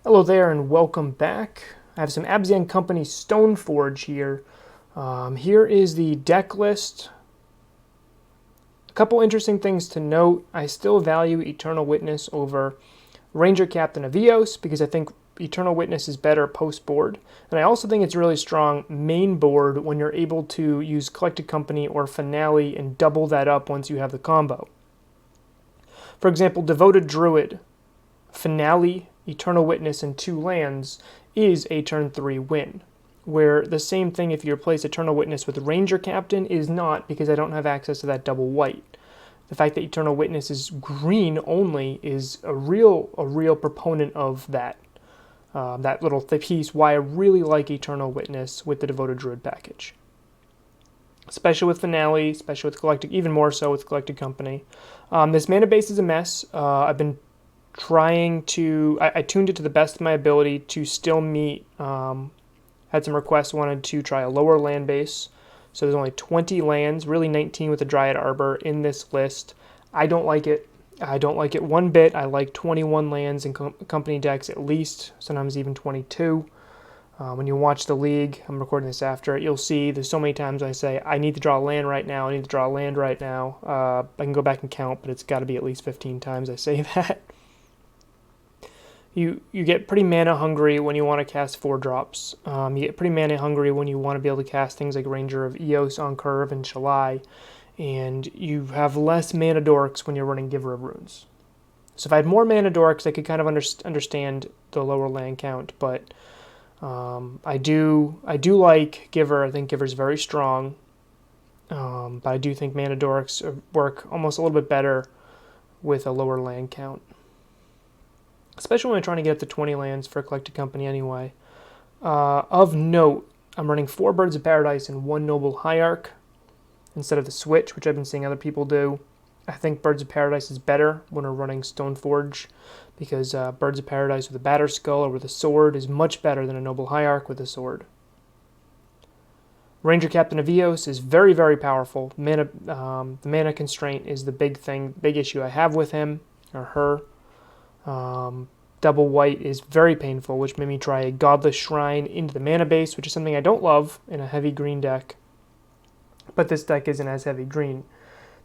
Hello there and welcome back. I have some Abzan Company Stoneforge here. Here is the deck list. A couple interesting things to note. I still value Eternal Witness over Ranger Captain of Eos because I think Eternal Witness is better post-board. And I also think it's really strong main board when you're able to use Collected Company or Finale and double that up once you have the combo. For example, Devoted Druid, Finale, Eternal Witness, and 2 lands is a turn 3 win. Where the same thing if you replace Eternal Witness with Ranger Captain is not, because I don't have access to that double white. The fact that Eternal Witness is green only is a real proponent of that. That little piece, why I really like Eternal Witness with the Devoted Druid package. Especially with Finale, especially with Collected, even more so with Collected Company. This mana base is a mess. I've been trying to, I tuned it to the best of my ability to still meet, had some requests, wanted to try a lower land base. So there's only 20 lands, really 19 with the Dryad Arbor in this list. I don't like it. I don't like it one bit. I like 21 lands in company decks at least, sometimes even 22. When you watch the league, I'm recording this after, you'll see there's so many times I say, I need to draw a land right now, I need to draw a land right now. I can go back and count, but it's got to be at least 15 times I say that. You get pretty mana hungry when you want to cast 4-drops. You get pretty mana hungry when you want to be able to cast things like Ranger of Eos on curve and Shalai. And you have less mana dorks when you're running Giver of Runes. So if I had more mana dorks, I could kind of understand the lower land count. But I do like Giver. I think Giver's very strong. But I do think mana dorks work almost a little bit better with a lower land count. Especially when I'm trying to get up to 20 lands for a Collected Company anyway. Of note, I'm running 4 Birds of Paradise and 1 Noble Hierarch instead of the switch, which I've been seeing other people do. I think Birds of Paradise is better when we're running Stoneforge because Birds of Paradise with a Batter Skull or with a sword is much better than a Noble Hierarch with a sword. Ranger Captain of Eos is very, very powerful. The mana constraint is the big issue I have with him or her. Double white is very painful, which made me try a Godless Shrine into the mana base, which is something I don't love in a heavy green deck. But this deck isn't as heavy green.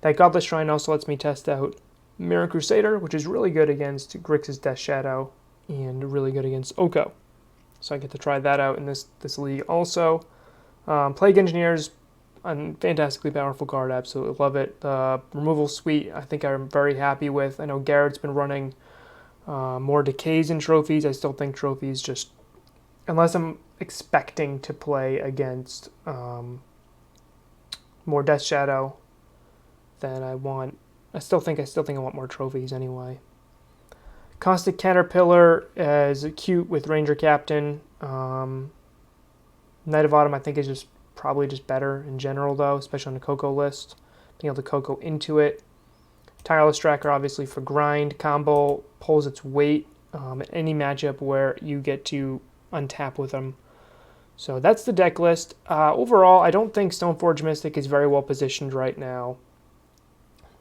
That Godless Shrine also lets me test out Mirror Crusader, which is really good against Grixis Death Shadow and really good against Oko. So I get to try that out in this league also. Plague Engineers, a fantastically powerful card, absolutely love it. The Removal Suite, I think I'm very happy with. I know Garrett's been running more decays in trophies. I still think trophies just, unless I'm expecting to play against more Death Shadow, then I still think I want more trophies anyway. Caustic Caterpillar is cute with Ranger Captain. Knight of Autumn I think is probably just better in general though, especially on the Coco list. Being able to Coco into it. Tireless Tracker, obviously, for grind. Combo pulls its weight in any matchup where you get to untap with them. So that's the deck list. Overall, I don't think Stoneforge Mystic is very well positioned right now.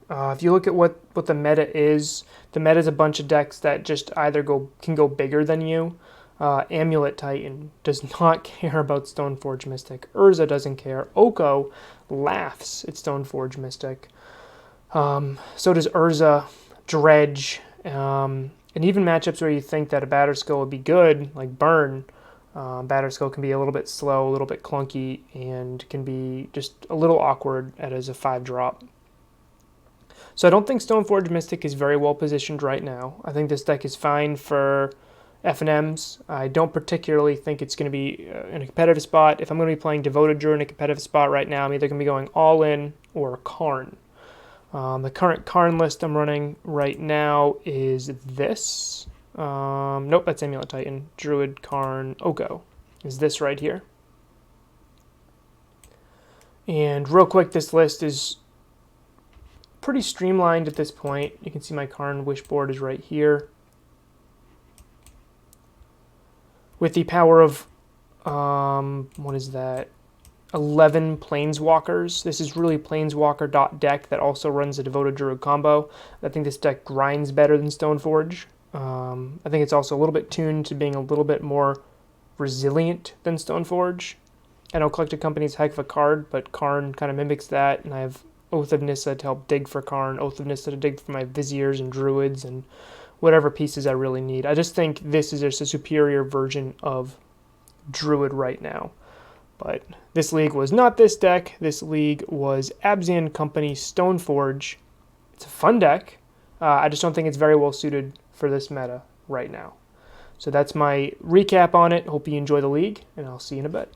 If you look at what the meta is a bunch of decks that just either can go bigger than you. Amulet Titan does not care about Stoneforge Mystic. Urza doesn't care. Oko laughs at Stoneforge Mystic. So does Urza, Dredge, and even matchups where you think that a Batter Skull would be good, like Burn. Batter Skull can be a little bit slow, a little bit clunky, and can be just a little awkward as a 5-drop. So I don't think Stoneforge Mystic is very well positioned right now. I think this deck is fine for FNMs. I don't particularly think it's going to be in a competitive spot. If I'm going to be playing Devoted Druid in a competitive spot right now, I'm either going to be going all in or Karn. The current Karn list I'm running right now is this. Nope, that's Amulet Titan. Druid, Karn, Oko is this right here. And real quick, this list is pretty streamlined at this point. You can see my Karn wish board is right here. With the power of, what is that? 11 Planeswalkers. This is really Planeswalker deck that also runs a Devoted Druid combo. I think this deck grinds better than Stoneforge. I think it's also a little bit tuned to being a little bit more resilient than Stoneforge. I know Collected Company is a heck of a card, but Karn kind of mimics that, and I have Oath of Nissa to help dig for Karn, Oath of Nissa to dig for my Viziers and Druids and whatever pieces I really need. I just think this is just a superior version of Druid right now. But this league was not this deck. This league was Abzan Company Stoneforge. It's a fun deck. I just don't think it's very well suited for this meta right now. So that's my recap on it. Hope you enjoy the league, and I'll see you in a bit.